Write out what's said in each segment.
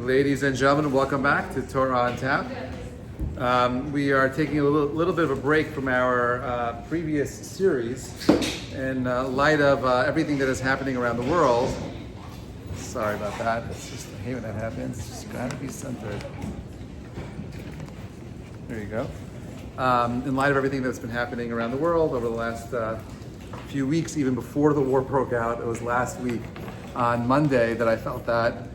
Ladies and gentlemen, welcome back to Torah on Tap. We are taking a little bit of a break from our previous series in light of everything that is happening around the world. Sorry about that. It's just, I hate when that happens. It's just got to be centered. There you go. In light of everything that's been happening around the world over the last few weeks, even before the war broke out, it was last week on Monday that I felt that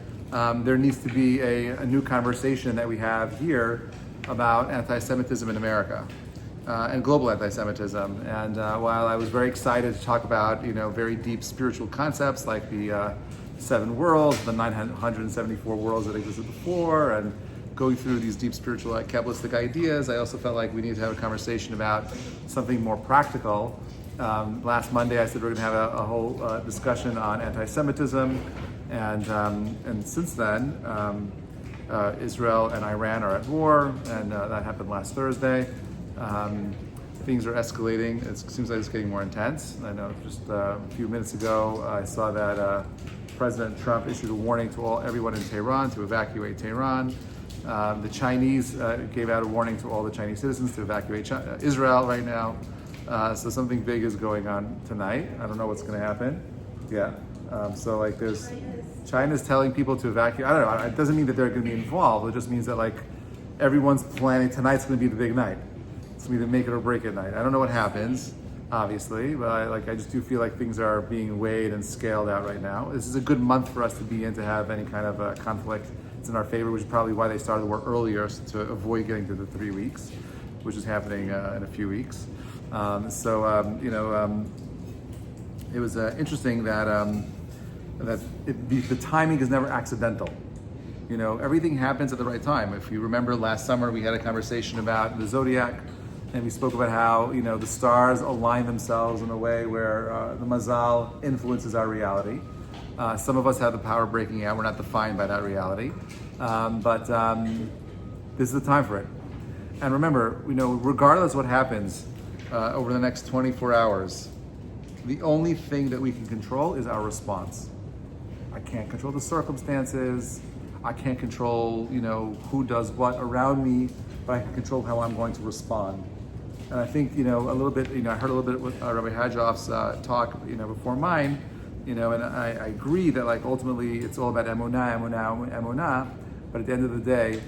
there needs to be a new conversation that we have here about anti-Semitism in America and global anti-Semitism. And while I was very excited to talk about, very deep spiritual concepts like the 7 worlds, the 974 worlds that existed before, and going through these deep spiritual Kabbalistic ideas, I also felt like we need to have a conversation about something more practical. Last Monday I said we're going to have a whole discussion on anti-Semitism. And since then, Israel and Iran are at war, and that happened last Thursday. Things are escalating. It seems like it's getting more intense. I know just a few minutes ago, I saw that President Trump issued a warning to everyone in Tehran to evacuate Tehran. The Chinese gave out a warning to all the Chinese citizens to evacuate Israel right now. So something big is going on tonight. I don't know what's going to happen. Yeah. So there's China's telling people to evacuate. I don't know. It doesn't mean that they're going to be involved. It just means that everyone's planning tonight's going to be the big night. It's going to be the make it or break it night. I don't know what happens, obviously, but I just do feel like things are being weighed and scaled out right now. This is a good month for us to be in to have any kind of conflict. It's in our favor, which is probably why they started the war earlier, to avoid getting to the 3 weeks, which is happening in a few weeks. It was interesting that the timing is never accidental. Everything happens at the right time. If you remember last summer, we had a conversation about the zodiac, and we spoke about how the stars align themselves in a way where the mazal influences our reality. Some of us have the power of breaking out. We're not defined by that reality, but this is the time for it. And remember, regardless of what happens over the next 24 hours, the only thing that we can control is our response. I can't control the circumstances. I can't control, who does what around me, but I can control how I'm going to respond. And I think, a little bit, I heard a little bit with Rabbi Hajov's talk, before mine, and I agree that ultimately it's all about emunah, but at the end of the day,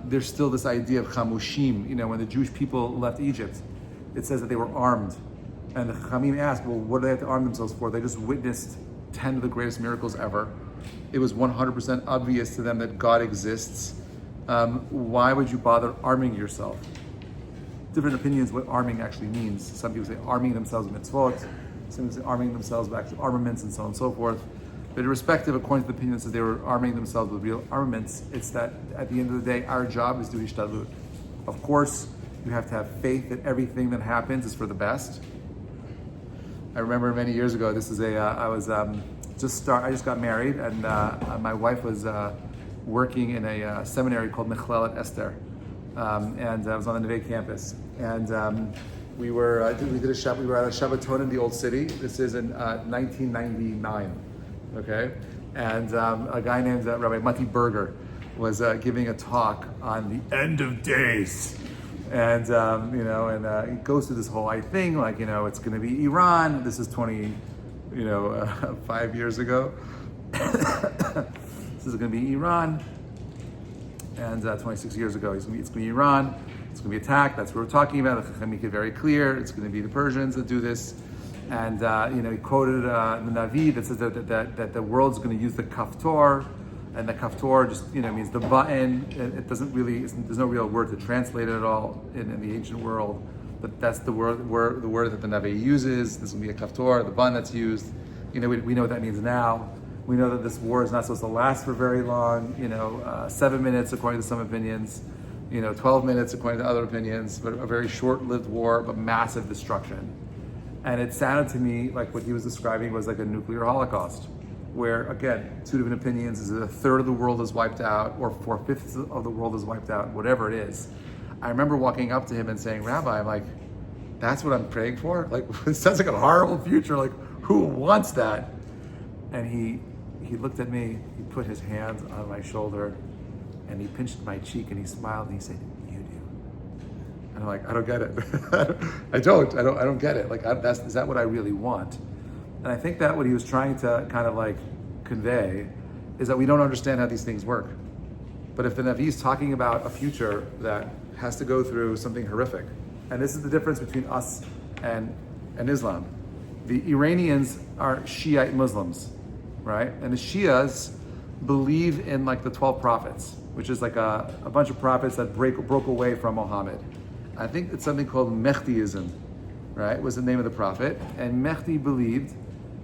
there's still this idea of chamushim. When the Jewish people left Egypt, it says that they were armed. And the Chachamim asked, well, what do they have to arm themselves for? They just witnessed 10 of the greatest miracles ever. It was 100% obvious to them that God exists. Why would you bother arming yourself? Different opinions what arming actually means. Some people say arming themselves with mitzvot. Some people say arming themselves with actual armaments and so on and so forth. But irrespective, according to the opinions that they were arming themselves with real armaments, it's that at the end of the day, our job is to hishtadlut. Of course, you have to have faith that everything that happens is for the best. I remember many years ago, I just got married, and my wife was working in a seminary called Mechlelet Esther, and I was on the Neve campus. And we were at a Shabbaton in the Old City. This is in 1999, okay? And a guy named Rabbi Mati Berger was giving a talk on the end of days. And it goes through this whole thing, it's going to be Iran. This is 5 years ago. This is going to be Iran. And 26 years ago, it's going to be Iran. It's going to be attacked. That's what we're talking about. The Chachamim make it very clear. It's going to be the Persians that do this. And he quoted the Navi that says that the world's going to use the kaftor. And the kaftor just means the button. It doesn't really, there's no real word to translate it at all in the ancient world. But that's the word that the Navi uses. This will be a kaftor, the button that's used. We know what that means now. We know that this war is not supposed to last for very long. 7 minutes according to some opinions. 12 minutes according to other opinions. But a very short-lived war, but massive destruction. And it sounded to me like what he was describing was like a nuclear holocaust, where, again, 2 different opinions. Is it a third of the world is wiped out, or 4/5 of the world is wiped out, whatever it is. I remember walking up to him and saying, Rabbi, I'm like, that's what I'm praying for? It sounds like a horrible future. Who wants that? And he he looked at me, he put his hand on my shoulder, and he pinched my cheek, and he smiled, and he said, "You do." And I'm like, I don't get it. I don't get it. Like, is that what I really want? And I think that what he was trying to kind of like convey is that we don't understand how these things work. But if the Navi is talking about a future that has to go through something horrific, and this is the difference between us and Islam. The Iranians are Shiite Muslims, right? And the Shias believe in like the 12 prophets, which is like a bunch of prophets that broke away from Muhammad. I think it's something called Mehdiism, right? Was the name of the prophet. And Mehdi believed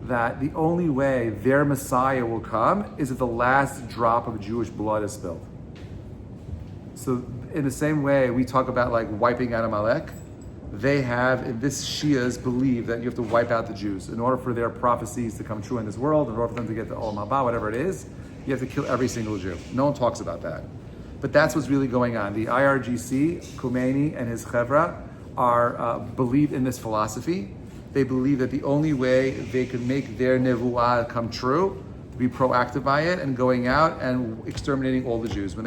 that the only way their Messiah will come is if the last drop of Jewish blood is spilled. So in the same way we talk about like wiping out Amalek, they have, this Shias believe that you have to wipe out the Jews. In order for their prophecies to come true in this world, in order for them to get to Olam Haba, whatever it is, you have to kill every single Jew. No one talks about that. But that's what's really going on. The IRGC, Khomeini and his chevra, believe in this philosophy. They believe that the only way they can make their nevuah come true, to be proactive by it and going out and exterminating all the Jews. When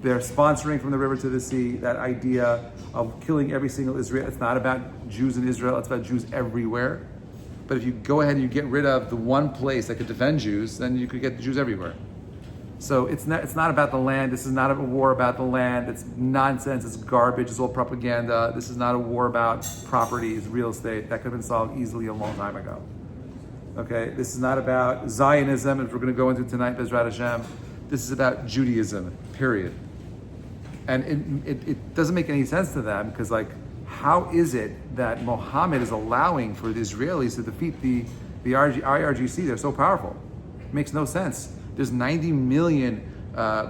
they're sponsoring From the River to the Sea, that idea of killing every single Israel. It's not about Jews in Israel, it's about Jews everywhere. But if you go ahead and you get rid of the one place that could defend Jews, then you could get the Jews everywhere. So it's not about the land. This is not a war about the land. It's nonsense, it's garbage, it's all propaganda. This is not a war about property, it's real estate. That could have been solved easily a long time ago. Okay, this is not about Zionism, as we're going to go into tonight, Bezrat Hashem. This is about Judaism, period. And it doesn't make any sense to them, because like, how is it that Mohammed is allowing for the Israelis to defeat the IRGC? They're so powerful. It makes no sense. There's 90 million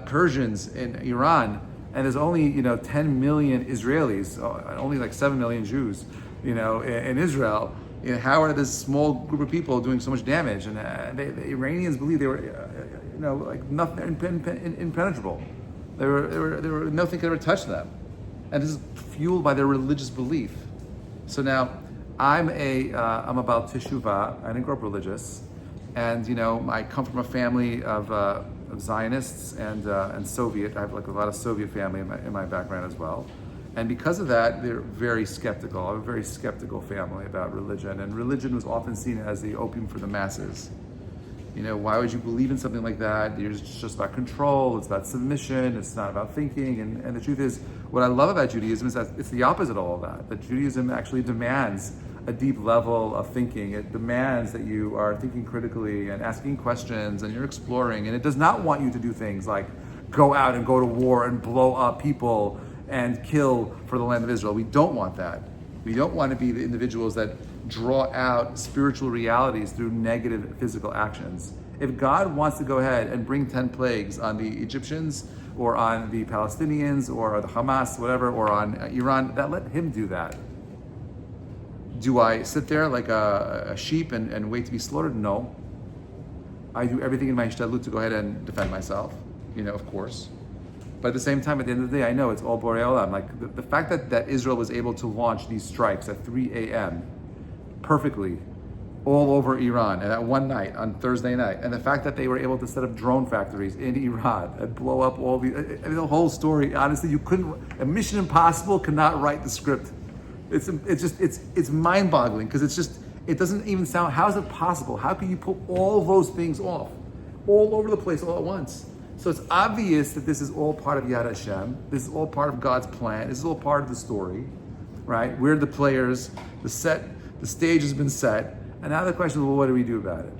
Persians in Iran, and there's only 10 million Israelis, only like 7 million Jews, in Israel. How are this small group of people doing so much damage? And the Iranians believe they were, like nothing impenetrable. They were nothing could ever touch them, and this is fueled by their religious belief. So now, I'm about teshuvah. I didn't grow up religious, and I come from a family of Zionists and Soviet. I have like a lot of Soviet family in my background as well, and because of that, they're very skeptical. I have a very skeptical family about religion, and religion was often seen as the opium for the masses. Why would you believe in something like that? It's just about control, it's about submission, it's not about thinking. And the truth is, what I love about Judaism is that it's the opposite of all of that. That Judaism actually demands a deep level of thinking. It demands that you are thinking critically and asking questions and you're exploring. And it does not want you to do things like go out and go to war and blow up people and kill for the land of Israel. We don't want that. We don't want to be the individuals that draw out spiritual realities through negative physical actions. If God wants to go ahead and bring 10 plagues on the Egyptians or on the Palestinians or the Hamas, whatever, or on Iran, let him do that. Do I sit there like a sheep and wait to be slaughtered? No. I do everything in my ishtadlut to go ahead and defend myself, of course. But at the same time, at the end of the day, I know it's all Borei Olam. Like the fact that Israel was able to launch these strikes at 3 a.m. perfectly all over Iran and at one night on Thursday night, and the fact that they were able to set up drone factories in Iran and blow up all the whole story. Honestly, a Mission Impossible cannot write the script. It's mind-boggling, because it doesn't even sound. How is it possible? How can you pull all those things off, all over the place, all at once? So it's obvious that this is all part of Yad Hashem. This is all part of God's plan. This is all part of the story, right? We're the players. The stage has been set, and now the question is, well, what do we do about it?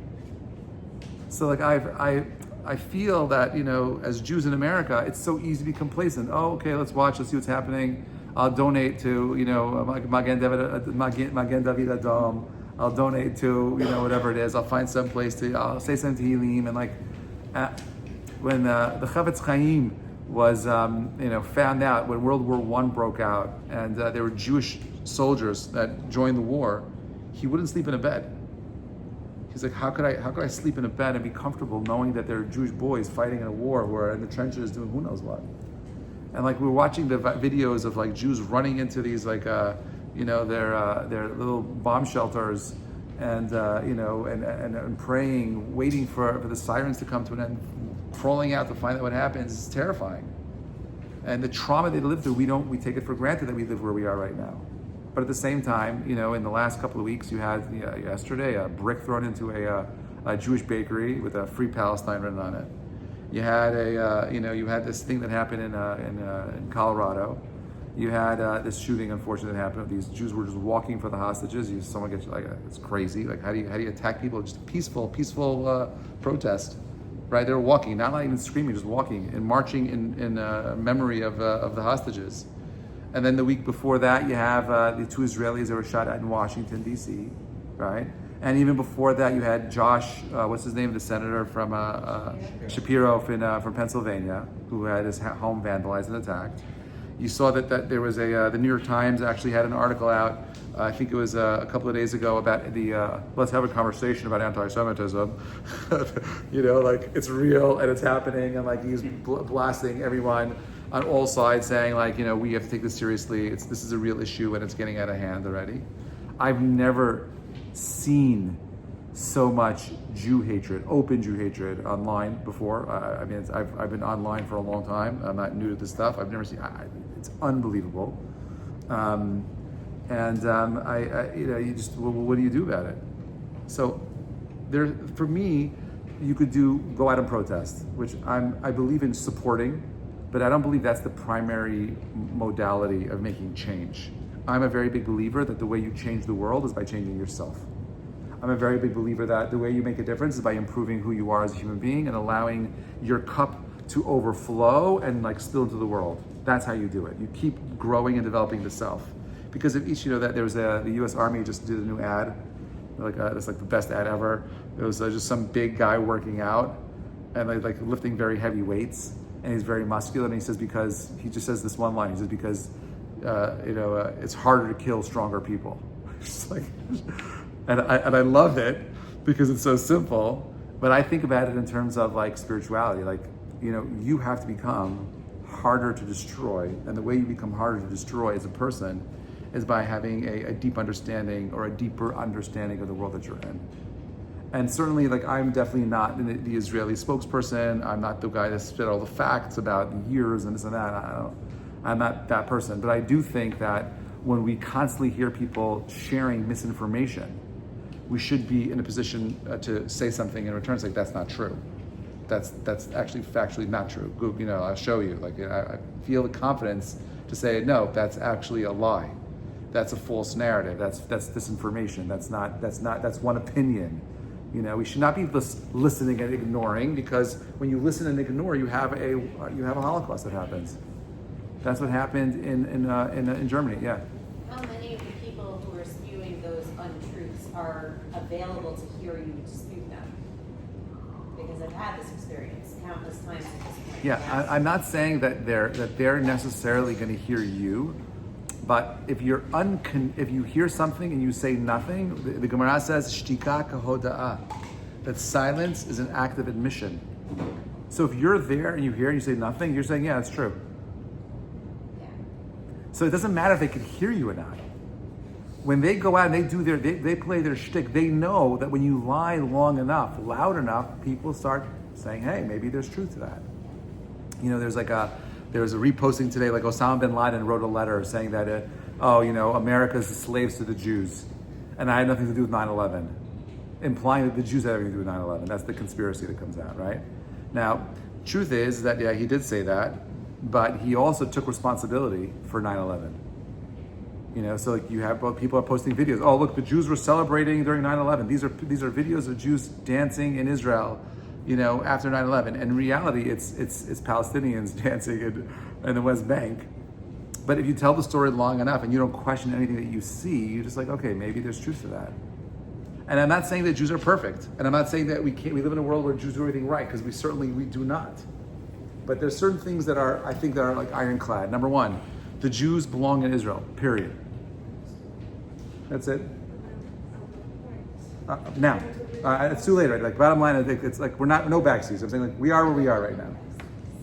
So like I feel that as Jews in America, it's so easy to be complacent. Oh, okay, let's watch. Let's see what's happening. I'll donate to Magen David Adom. I'll donate to whatever it is. I'll find some place I'll say some Tehillim, and like. When the Chavetz Chaim was, found out when World War I broke out, and there were Jewish soldiers that joined the war, he wouldn't sleep in a bed. He's like, how could I sleep in a bed and be comfortable knowing that there are Jewish boys fighting in a war who are in the trenches doing who knows what? And like we're watching the videos of like Jews running into these like, their little bomb shelters, and and praying, waiting for the sirens to come to an end, crawling out to find out what happens is terrifying. And the trauma they lived through, we take it for granted that we live where we are right now. But at the same time, in the last couple of weeks, you had yesterday a brick thrown into a Jewish bakery with a Free Palestine written on it. You had you had this thing that happened in Colorado. You had this shooting, unfortunately, that happened. These Jews were just walking for the hostages. Someone gets it's crazy. Like how do you attack people? Just peaceful protest, right? They were walking, not even screaming, just walking and marching in memory of the hostages. And then the week before that, you have the two Israelis that were shot at in Washington D.C., right? And even before that, you had Josh, what's his name, the senator from Shapiro from Pennsylvania, who had his home vandalized and attacked. You saw that there was the New York Times actually had an article out, I think it was a couple of days ago, about the let's have a conversation about anti-Semitism. It's real and it's happening, and he's blasting everyone on all sides, saying we have to take this seriously. This is a real issue and it's getting out of hand already. I've never seen so much Jew hatred, open Jew hatred online before. I've been online for a long time. I'm not new to this stuff. I've never seen. It's unbelievable. You just what do you do about it? So, for me, you could go out and protest, which I believe in supporting, but I don't believe that's the primary modality of making change. I'm a very big believer that the way you change the world is by changing yourself. I'm a very big believer that the way you make a difference is by improving who you are as a human being and allowing your cup to overflow and spill into the world. That's how you do it. You keep growing and developing the self. Because of each, that there was the U.S. Army just did a new ad, it's the best ad ever. It was just some big guy working out and lifting very heavy weights, and he's very muscular, and he says because he just says this one line. He says because it's harder to kill stronger people. And I love it because it's so simple. But I think about it in terms of spirituality. You have to become harder to destroy, and the way you become harder to destroy as a person is by having a deep understanding or a deeper understanding of the world that you're in. And certainly, I'm definitely not the Israeli spokesperson. I'm not the guy that spit all the facts about the years and this and that. I'm not that person. But I do think that when we constantly hear people sharing misinformation, we should be in a position to say something in return. It's that's not true. That's actually factually not true. I'll show you. I feel the confidence to say no. That's actually a lie. That's a false narrative. That's disinformation. That's one opinion. We should not be listening and ignoring, because when you listen and ignore, you have a Holocaust that happens. That's what happened in Germany. Yeah. How many of the people who are spewing those untruths are available to hear you dispute them? Because I've had this experience countless times at this point. Yeah, I'm not saying that they're necessarily going to hear you, but if you hear something and you say nothing, the Gemara says shtika kahoda'ah, that silence is an act of admission. So if you're there and you hear and you say nothing, you're saying, yeah, it's true. Yeah. So it doesn't matter if they can hear you or not. When they go out and they play their shtick, they know that when you lie long enough, loud enough, people start saying, hey, maybe there's truth to that. There was a reposting today, Osama bin Laden wrote a letter saying that, America's slaves to the Jews. And I had nothing to do with 9/11. Implying that the Jews had everything to do with 9/11. That's the conspiracy that comes out, right? Now, truth is that, yeah, he did say that, but he also took responsibility for 9/11. So you have both people are posting videos. Oh, look, the Jews were celebrating during 9/11. These are videos of Jews dancing in Israel, after 9/11. And in reality, it's Palestinians dancing in the West Bank. But if you tell the story long enough and you don't question anything that you see, you're just okay, maybe there's truth to that. And I'm not saying that Jews are perfect, and I'm not saying that we live in a world where Jews do everything right, because we do not. But there's certain things that are ironclad. Number one, the Jews belong in Israel. Period. That's it. Now, it's too late, right? Bottom line, I think it's we're not no backseats. I'm saying we are where we are right now. You know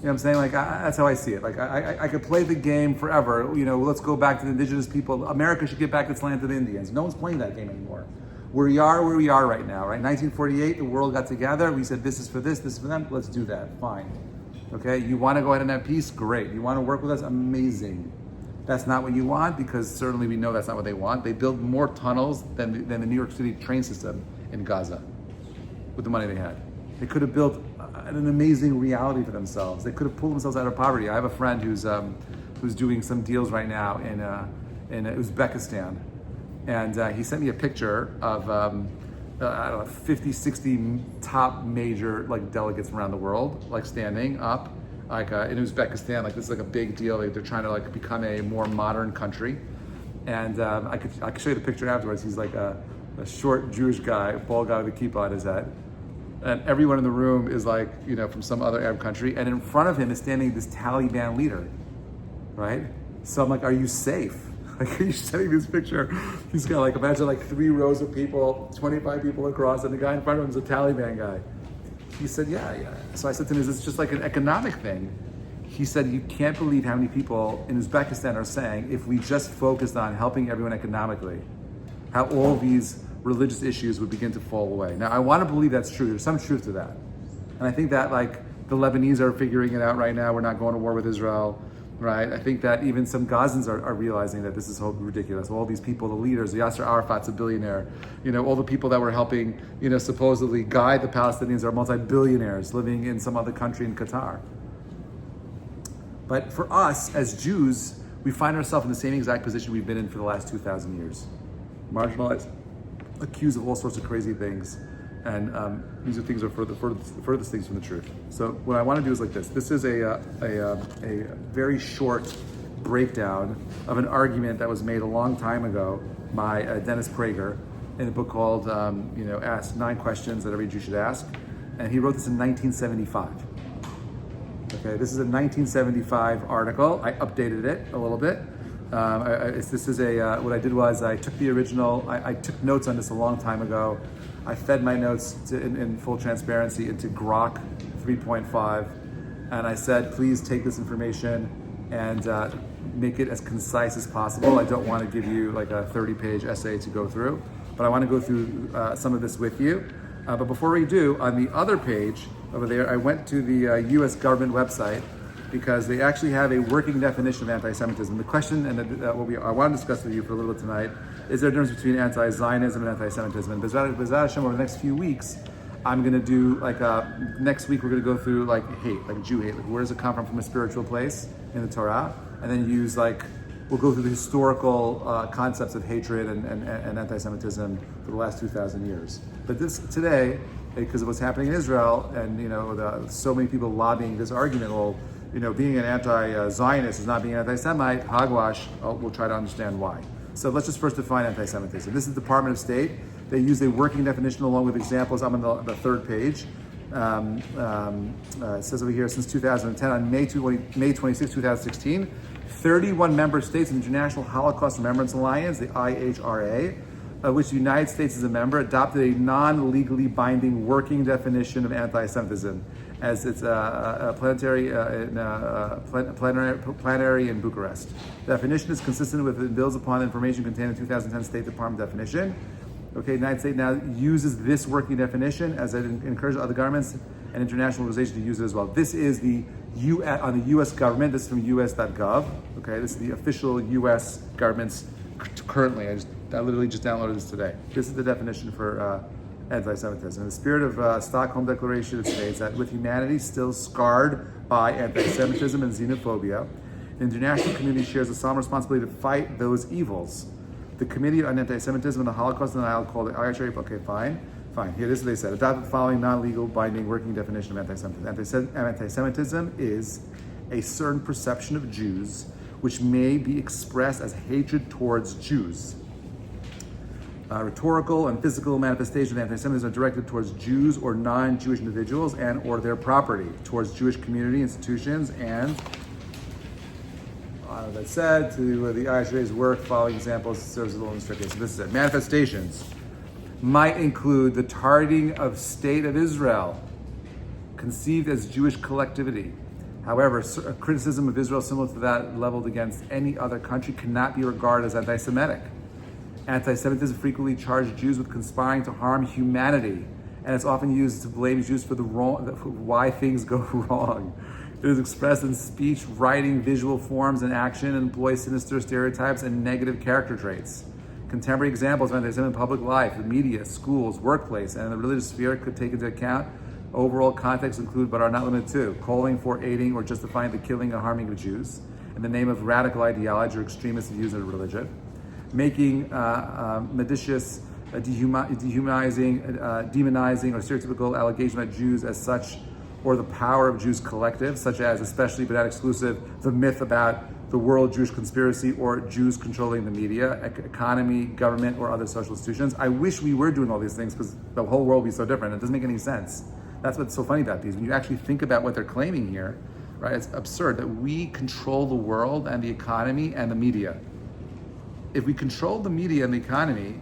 what I'm saying? That's how I see it. I could play the game forever. Let's go back to the indigenous people. America should get back its land to the Indians. No one's playing that game anymore. We are where we are right now, right? 1948, the world got together. We said, this is for this is for them. Let's do that. Fine. Okay, you want to go ahead and have peace? Great. You want to work with us? Amazing. That's not what you want, because certainly we know that's not what they want. They built more tunnels than the New York City train system in Gaza with the money they had. They could have built an amazing reality for themselves. They could have pulled themselves out of poverty. I have a friend who's doing some deals right now in Uzbekistan. And he sent me a picture of, I don't know, 50, 60 top major like delegates from around the world, like standing up, like in Uzbekistan, like this is like a big deal. Like, they're trying to like become a more modern country. And I could show you the picture afterwards. He's like a short Jewish guy, a bald guy with a kippah on his head. And everyone in the room is like, you know, from some other Arab country. And in front of him is standing this Taliban leader, right? So I'm like, are you safe? Like, he's sending this picture. He's got like, imagine like 3 rows of people, 25 people across, and the guy in front of him is a Taliban guy. He said, yeah. So I said to him, is this just like an economic thing? He said, you can't believe how many people in Uzbekistan are saying, if we just focused on helping everyone economically, how all these religious issues would begin to fall away. Now, I want to believe that's true. There's some truth to that. And I think that like the Lebanese are figuring it out right now. We're not going to war with Israel. Right, I think that even some Gazans are realizing that this is so ridiculous. All these people, the leaders, Yasser Arafat's a billionaire. You know, all the people that were helping, you know, supposedly guide the Palestinians are multi-billionaires living in some other country in Qatar. But for us as Jews, we find ourselves in the same exact position we've been in for the last 2,000 years. Marginalized, accused of all sorts of crazy things. And these are things that are furthest things from the truth. So what I want to do is like this. This is a very short breakdown of an argument that was made a long time ago by Dennis Prager in a book called, Ask 9 Questions That Every Jew Should Ask. And he wrote this in 1975. Okay, this is a 1975 article. I updated it a little bit. What I did was I took the original, I took notes on this a long time ago. I fed my notes in full transparency into Grok 3.5, and I said, please take this information and make it as concise as possible. I don't want to give you like a 30-page essay to go through, but I want to go through some of this with you. But before we do, on the other page over there, I went to the U.S. government website because they actually have a working definition of anti-Semitism. The question, and I want to discuss with you for a little bit tonight, is there a difference between anti-Zionism and anti-Semitism? And B'ezrat Hashem, over the next few weeks, I'm going to do next week we're going to go through like hate, like Jew hate. Like, where does it come from a spiritual place in the Torah? And then we'll go through the historical concepts of hatred and anti-Semitism for the last 2,000 years. But today, because of what's happening in Israel, and so many people lobbying this argument, well, being an anti-Zionist is not being an anti-Semite, hogwash, we'll try to understand why. So let's just first define anti-Semitism. This is the Department of State. They use a working definition along with examples. I'm on the 3rd page. It says over here, since 2010, on May 26, 2016, 31 member states in the International Holocaust Remembrance Alliance, the IHRA, of which the United States is a member, adopted a non-legally binding working definition of anti-Semitism, as it's plenary in Bucharest. The definition is consistent with and builds upon information contained in 2010 State Department definition. Okay, the United States now uses this working definition as it encourages other governments and international organizations to use it as well. This is the on the U.S. government. This is from us.gov. Okay, this is the official U.S. government's currently. I literally just downloaded this today. This is the definition for anti-Semitism. In the spirit of Stockholm Declaration, it states that with humanity still scarred by anti-Semitism and xenophobia, the international community shares a solemn responsibility to fight those evils. The Committee on Anti-Semitism and the Holocaust Denial, called the IHRA, okay, fine. Here, this is what they said. Adopted the following non-legal binding working definition of anti-Semitism. Anti-Semitism is a certain perception of Jews which may be expressed as hatred towards Jews. Rhetorical and physical manifestations of anti-Semitism are directed towards Jews or non-Jewish individuals and or their property, towards Jewish community, institutions, and that said, to the IHRA's work, following examples serves as a little instruction. So this is it. Manifestations might include the targeting of State of Israel, conceived as Jewish collectivity. However, a criticism of Israel similar to that leveled against any other country cannot be regarded as anti-Semitic. Anti-Semitism frequently charges Jews with conspiring to harm humanity, and it's often used to blame Jews for why things go wrong. It is expressed in speech, writing, visual forms, and action, and employs sinister stereotypes and negative character traits. Contemporary examples of anti-Semitism in public life, the media, schools, workplace, and the religious sphere could take into account. Overall contexts include, but are not limited to, calling for, aiding, or justifying the killing or harming of Jews in the name of radical ideology or extremist views of religion, making malicious, demonizing, or stereotypical allegations about Jews as such, or the power of Jews collective, such as, especially but not exclusive, the myth about the world Jewish conspiracy or Jews controlling the media, economy, government, or other social institutions. I wish we were doing all these things because the whole world would be so different. It doesn't make any sense. That's what's so funny about these. When you actually think about what they're claiming here, right, it's absurd that we control the world and the economy and the media. If we control the media and the economy,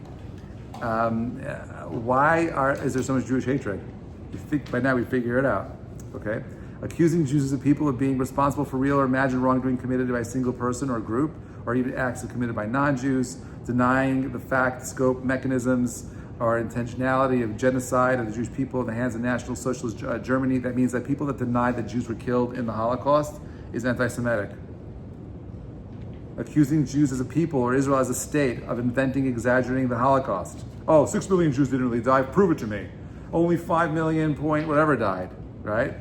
is there so much Jewish hatred? By now we figure it out, okay? Accusing Jews as a people of being responsible for real or imagined wrongdoing committed by a single person or group, or even acts committed by non-Jews, denying the fact, scope, mechanisms, or intentionality of genocide of the Jewish people in the hands of National Socialist Germany. That means that people that deny that Jews were killed in the Holocaust is anti-Semitic. Accusing Jews as a people or Israel as a state of inventing, exaggerating the Holocaust. Oh, 6 million Jews didn't really die, prove it to me. Only 5 million point whatever died, right?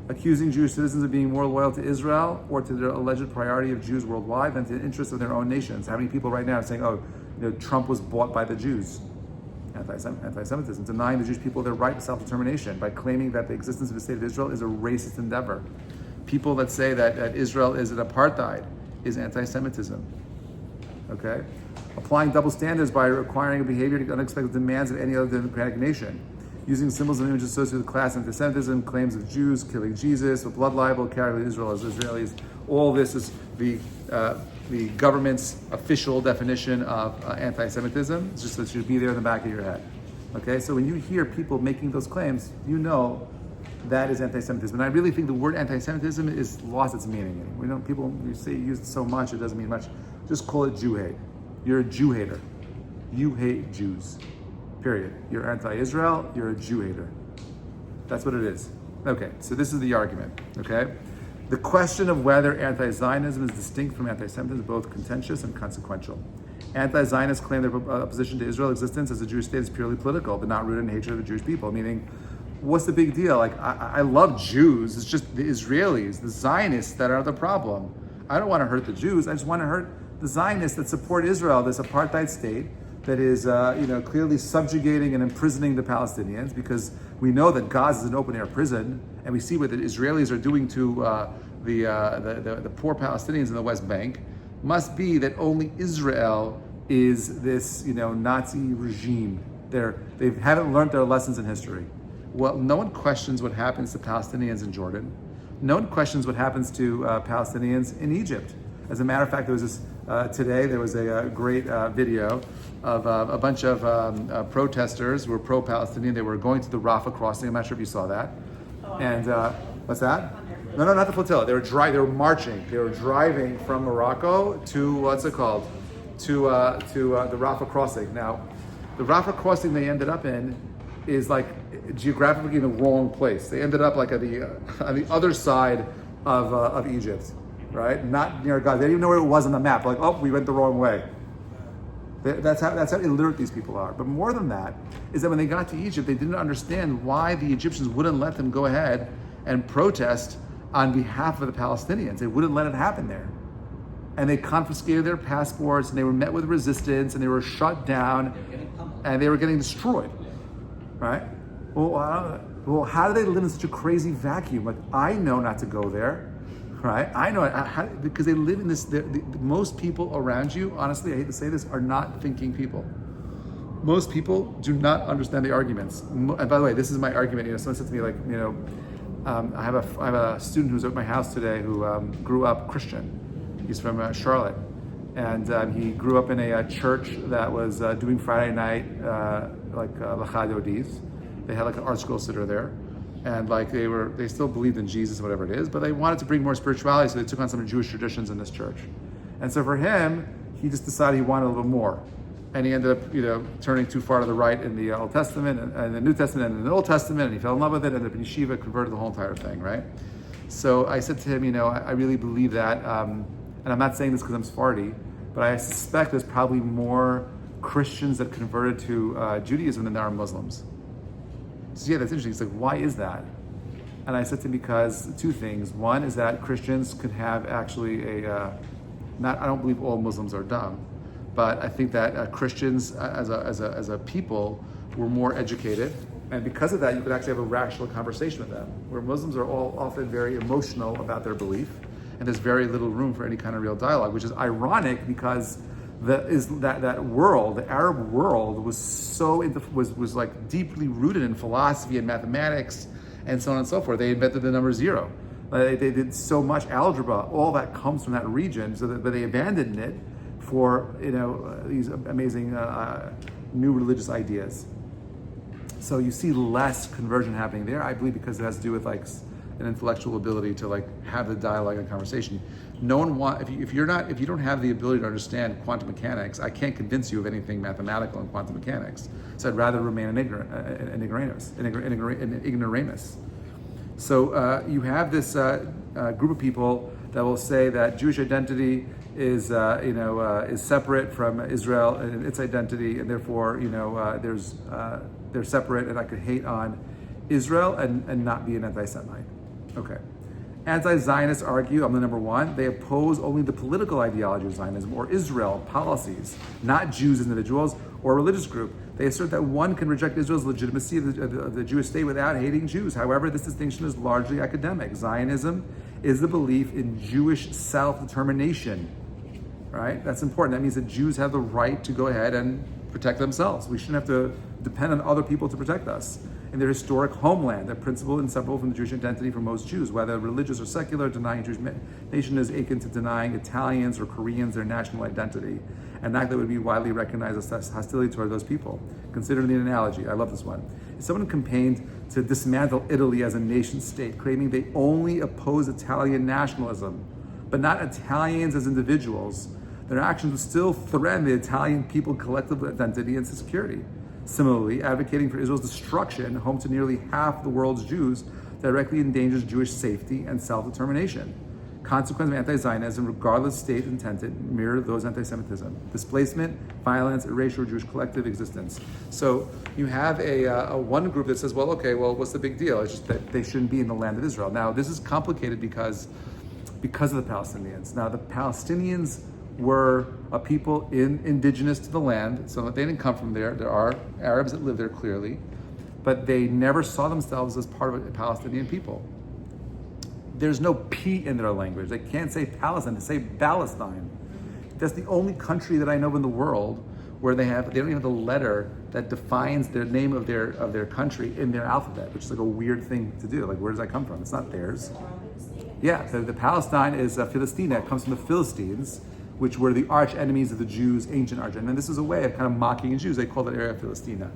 Accusing Jewish citizens of being more loyal to Israel or to their alleged priority of Jews worldwide than to the interests of their own nations. How many people right now are saying, Trump was bought by the Jews? Anti-Semitism, denying the Jewish people their right to self-determination by claiming that the existence of the state of Israel is a racist endeavor. People that say that Israel is an apartheid is anti-Semitism. Okay? Applying double standards by requiring a behavior to unexpected demands of any other democratic nation. Using symbols and images associated with class anti-Semitism, claims of Jews, killing Jesus, a blood libel, carrying Israel as Israelis. All this is the government's official definition of anti-Semitism. It's just that it should be there in the back of your head. Okay, so when you hear people making those claims, you know that is anti-Semitism. And I really think the word anti-Semitism is lost its meaning. You use it so much, it doesn't mean much. Just call it Jew hate. You're a Jew hater. You hate Jews. Period. You're anti-Israel, you're a Jew hater. That's what it is. Okay, so this is the argument, okay? The question of whether anti-Zionism is distinct from anti-Semitism is both contentious and consequential. Anti-Zionists claim their opposition to Israel's existence as a Jewish state is purely political, but not rooted in hatred of the Jewish people, meaning, what's the big deal? Like, I love Jews, it's just the Israelis, the Zionists that are the problem. I don't want to hurt the Jews, I just want to hurt the Zionists that support Israel, this apartheid state, that is, clearly subjugating and imprisoning the Palestinians, because we know that Gaza is an open-air prison, and we see what the Israelis are doing to the poor Palestinians in the West Bank. Must be that only Israel is this, Nazi regime. They haven't learned their lessons in history. Well, no one questions what happens to Palestinians in Jordan. No one questions what happens to Palestinians in Egypt. As a matter of fact, there was this today. There was a great video of a bunch of protesters who were pro-Palestinian. They were going to the Rafah crossing. I'm not sure if you saw that. And what's that? No, not the flotilla. They were marching. They were driving from Morocco to what's it called? To the Rafah crossing. Now, the Rafah crossing they ended up in is like geographically in the wrong place. They ended up like on the other side of Egypt. Right? Not near Gaza. They didn't even know where it was on the map. Like, we went the wrong way. That's how illiterate these people are. But more than that is that when they got to Egypt, they didn't understand why the Egyptians wouldn't let them go ahead and protest on behalf of the Palestinians. They wouldn't let it happen there. And they confiscated their passports, and they were met with resistance, and they were shut down, and they were getting destroyed. Right? Well, how do they live in such a crazy vacuum? Like, I know not to go there. Right? I know because they live in this. Most people around you, honestly, I hate to say this, are not thinking people. Most people do not understand the arguments. And by the way, this is my argument. Someone said to me, like, I have a student who's at my house today who grew up Christian. He's from Charlotte, and he grew up in a church that was doing Friday night L'chad Odis. They had like an art school sitter there. And like they still believed in Jesus, whatever it is, but they wanted to bring more spirituality, so they took on some Jewish traditions in this church. And so for him, he just decided he wanted a little more. and he ended up, turning too far to the right in the Old Testament and the New Testament and in the Old Testament, and he fell in love with it, ended up in yeshiva, converted the whole entire thing, right? So I said to him, I really believe that, and I'm not saying this because I'm Sephardi, but I suspect there's probably more Christians that converted to Judaism than there are Muslims. So yeah, that's interesting. He's like, why is that? And I said to him, because two things. One is that Christians could have actually I don't believe all Muslims are dumb, but I think that Christians as a people were more educated, and because of that, you could actually have a rational conversation with them. Where Muslims are all often very emotional about their belief, and there's very little room for any kind of real dialogue, which is ironic because that world, the Arab world, was like deeply rooted in philosophy and mathematics and so on and so forth. They invented the number zero. They did so much algebra. All that comes from that region, but they abandoned it for these amazing new religious ideas. So you see less conversion happening there, I believe, because it has to do with like an intellectual ability to like have the dialogue and conversation. No one if you don't have the ability to understand quantum mechanics, I can't convince you of anything mathematical in quantum mechanics. So I'd rather remain an ignoramus. So you have this group of people that will say that Jewish identity is separate from Israel and its identity, and therefore they're separate, and I could hate on Israel and not be an anti-Semite. Okay. Anti-Zionists argue, I'm the number one, they oppose only the political ideology of Zionism or Israel policies, not Jews individuals or a religious group. They assert that one can reject Israel's legitimacy of the Jewish state without hating Jews. However, this distinction is largely academic. Zionism is the belief in Jewish self-determination, right? That's important. That means that Jews have the right to go ahead and protect themselves. We shouldn't have to depend on other people to protect us. In their historic homeland, a principle inseparable from the Jewish identity for most Jews, whether religious or secular, denying Jewish nation is akin to denying Italians or Koreans their national identity, an act that would be widely recognized as hostility toward those people. Consider the analogy. I love this one. If someone campaigned to dismantle Italy as a nation state, claiming they only oppose Italian nationalism, but not Italians as individuals, their actions would still threaten the Italian people's collective identity and security. Similarly, advocating for Israel's destruction, home to nearly half the world's Jews, directly endangers Jewish safety and self-determination. Consequences of anti-Zionism, regardless of state intended, mirror those anti-Semitism. Displacement, violence, erasure of Jewish collective existence. So you have a one group that says, what's the big deal? It's just that they shouldn't be in the land of Israel. Now, this is complicated because of the Palestinians. Now, the Palestinians were a people indigenous to the land, so they didn't come from there. There are Arabs that live there clearly, but they never saw themselves as part of a Palestinian people. There's no P in their language. They can't say Palestine, they say Palestine. That's the only country that I know in the world where they don't even have the letter that defines the name of their country in their alphabet, which is like a weird thing to do. Like, where does that come from? It's not theirs. Yeah, the Palestine is Philistina. It comes from the Philistines, which were the arch enemies of the Jews, ancient arch enemies. And this is a way of kind of mocking Jews. They call that area Philistina.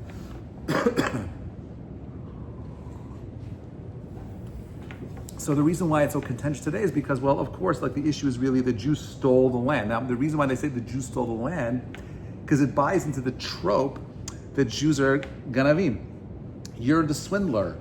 So the reason why it's so contentious today is because, well, of course, like the issue is really the Jews stole the land. Now, the reason why they say the Jews stole the land, because it buys into the trope that Jews are ganavim. You're the swindler.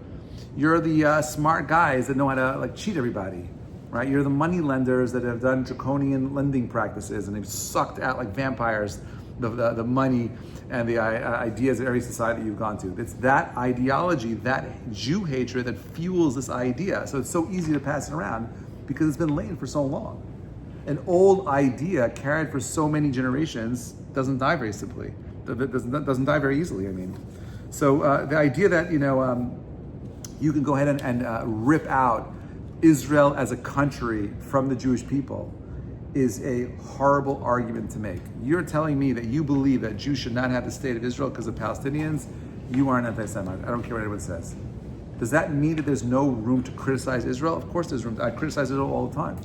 You're the smart guys that know how to like cheat everybody. Right? You're the money lenders that have done draconian lending practices and they've sucked out like vampires the money and the ideas of every society that you've gone to. It's that ideology, that Jew hatred that fuels this idea. So it's so easy to pass it around because it's been latent for so long. An old idea carried for so many generations doesn't die very simply. Doesn't die very easily, I mean. So the idea that, you can go ahead and rip out Israel as a country from the Jewish people is a horrible argument to make. You're telling me that you believe that Jews should not have the state of Israel because of Palestinians. You are an anti-Semite. I don't care what anyone says. Does that mean that there's no room to criticize Israel? Of course there's room. I criticize Israel all the time.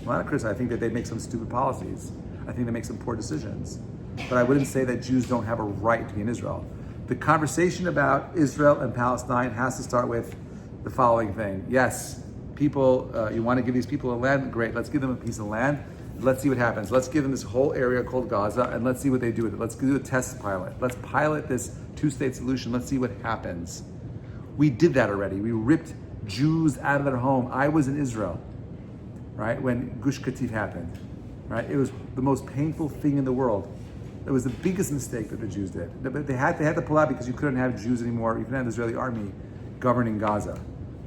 Well, I criticize. I think that they make some stupid policies. I think they make some poor decisions. But I wouldn't say that Jews don't have a right to be in Israel. The conversation about Israel and Palestine has to start with the following thing. Yes, people, you want to give these people a land? Great, let's give them a piece of land. Let's see what happens. Let's give them this whole area called Gaza, and let's see what they do with it. Let's do a test pilot. Let's pilot this two-state solution. Let's see what happens. We did that already. We ripped Jews out of their home. I was in Israel, right, when Gush Katif happened, right? It was the most painful thing in the world. It was the biggest mistake that the Jews did. But they had to pull out because you couldn't have Jews anymore. You couldn't have the Israeli army governing Gaza.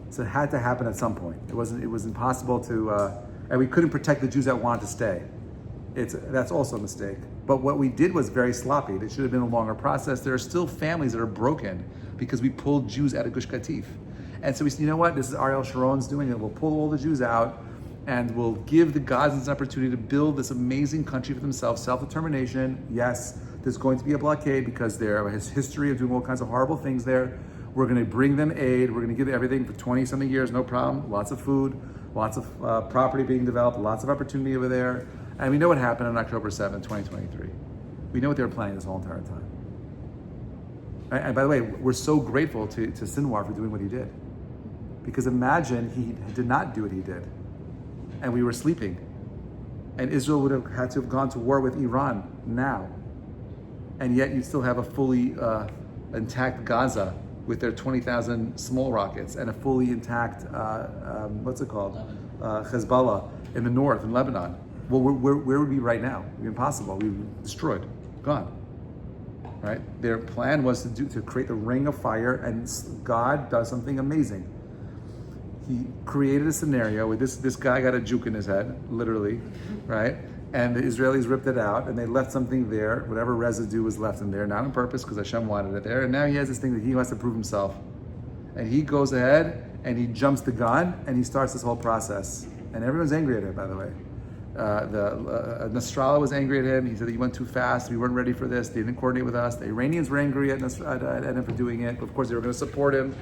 So it had to happen at some point. It was impossible to, and we couldn't protect the Jews that wanted to stay. That's also a mistake. But what we did was very sloppy. It should have been a longer process. There are still families that are broken because we pulled Jews out of Gush Katif. And so we said, you know what? This is Ariel Sharon's doing it. We'll pull all the Jews out and we'll give the Gazans an opportunity to build this amazing country for themselves, self-determination. Yes, there's going to be a blockade because there is history of doing all kinds of horrible things there. We're going to bring them aid. We're going to give them everything for 20-something years, no problem. Lots of food, lots of property being developed, lots of opportunity over there. And we know what happened on October 7, 2023. We know what they were planning this whole entire time. And by the way, we're so grateful to Sinwar for doing what he did. Because imagine he did not do what he did. And we were sleeping. And Israel would have had to have gone to war with Iran now. And yet you still have a fully intact Gaza with their 20,000 small rockets and a fully intact, Hezbollah in the north, in Lebanon. Well, where would we be right now? It'd be impossible. We'd be destroyed, gone. Right? Their plan was to create the ring of fire, and God does something amazing. He created a scenario where this guy got a juke in his head, literally, right? And the Israelis ripped it out, and they left something there, whatever residue was left in there, not on purpose, because Hashem wanted it there. And now he has this thing that he wants to prove himself. And he goes ahead, and he jumps the gun, and he starts this whole process. And everyone's angry at him, by the way. Nasrallah was angry at him. He said that he went too fast. We weren't ready for this. They didn't coordinate with us. The Iranians were angry at him for doing it. Of course, they were going to support him.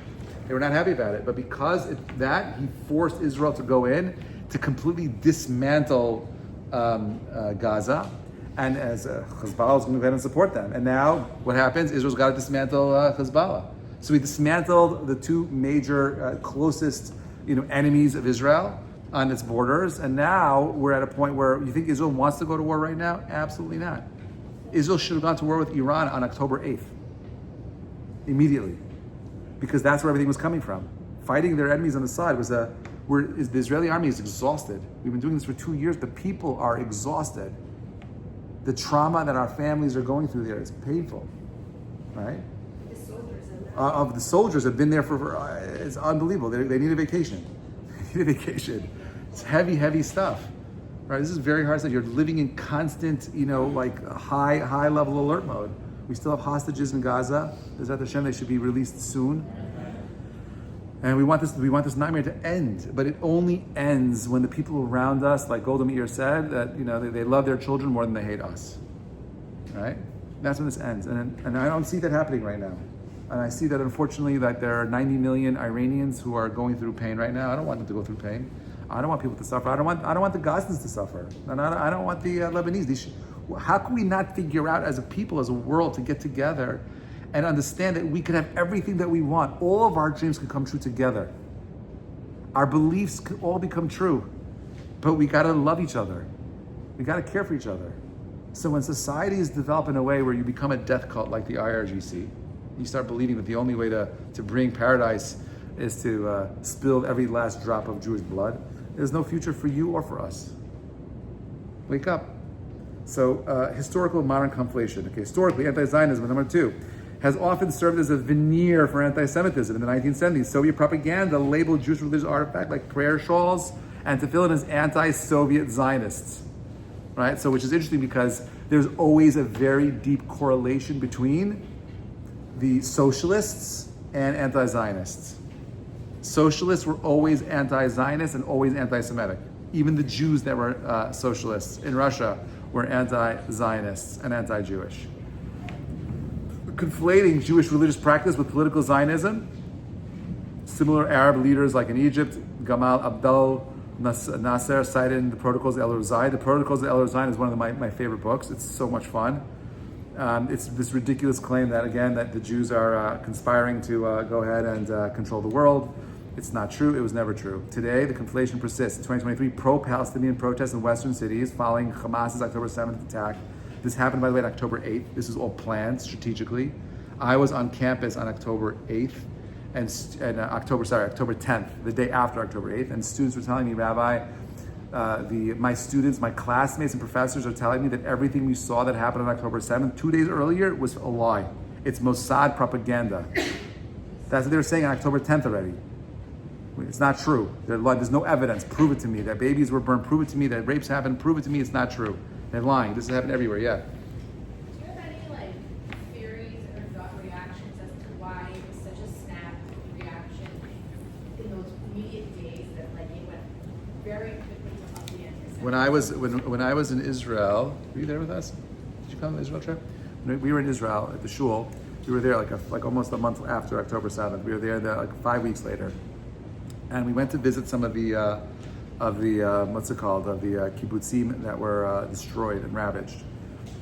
They were not happy about it. But because he forced Israel to go in to completely dismantle Gaza, and as Hezbollah was going to go ahead and support them. And now what happens? Israel's got to dismantle Hezbollah. So we dismantled the two major closest enemies of Israel on its borders, and now we're at a point where you think Israel wants to go to war right now? Absolutely not. Israel should have gone to war with Iran on October 8th, immediately, because that's where everything was coming from. Fighting their enemies on the side the Israeli army is exhausted. We've been doing this for 2 years. The people are exhausted. The trauma that our families are going through there is painful, right? Of the soldiers have been there for it's unbelievable. They need a vacation. They need a vacation. It's heavy, heavy stuff, right? This is very hard stuff. You're living in constant, high level alert mode. We still have hostages in Gaza. Bezrat Hashem, they should be released soon. And we want this nightmare to end, but it only ends when the people around us, like Golda Meir said, that they love their children more than they hate us, right? That's when this ends, and I don't see that happening right now. And I see that unfortunately that there are 90 million Iranians who are going through pain right now. I don't want them to go through pain. I don't want people to suffer. I don't want the Gazans to suffer, and I don't want the Lebanese. How can we not figure out as a people, as a world, to get together and understand that we can have everything that we want? All of our dreams can come true together. Our beliefs can all become true, but we got to love each other. We got to care for each other. So when society is developed in a way where you become a death cult like the IRGC, you start believing that the only way to bring paradise is to spill every last drop of Jewish blood, there's no future for you or for us. Wake up. So historical modern conflation. Okay, historically, anti-Zionism, number 2, has often served as a veneer for anti-Semitism. In the 1970s, Soviet propaganda labeled Jewish religious artifacts like prayer shawls and tefillin as anti-Soviet Zionists. Right? So, which is interesting because there's always a very deep correlation between the socialists and anti-Zionists. Socialists were always anti-Zionist and always anti-Semitic. Even the Jews that were socialists in Russia were anti-Zionists and anti-Jewish. Conflating Jewish religious practice with political Zionism, similar Arab leaders like in Egypt, Gamal Abdel Nasser cited in the Protocols of El Ruzai. The Protocols of El Ruzai is one of my favorite books. It's so much fun. It's this ridiculous claim that the Jews are conspiring to go ahead and control the world, It's not true. It was never true. Today, the conflation persists. In 2023, pro-Palestinian protests in Western cities following Hamas's October 7th attack. This happened, by the way, on October 8th. This is all planned strategically. I was on campus on October 8th October 10th, the day after October 8th, and students were telling me, Rabbi, my students, my classmates and professors are telling me that everything we saw that happened on October 7th, 2 days earlier, was a lie. It's Mossad propaganda. That's what they were saying on October 10th already. It's not true. There's no evidence. Prove it to me. That babies were burned. Prove it to me. That rapes happened. Prove it to me. It's not true. They're lying. This has happened everywhere. Yeah. Do you have any theories or gut reactions as to why it was such a snap reaction in those immediate days that it went very quickly to up the anti-Semitism? When I was in Israel, were you there with us? Did you come on the Israel trip? When we were in Israel at the shul. We were there like almost a month after October 7th. We were there 5 weeks later. And we went to visit some of the kibbutzim that were destroyed and ravaged.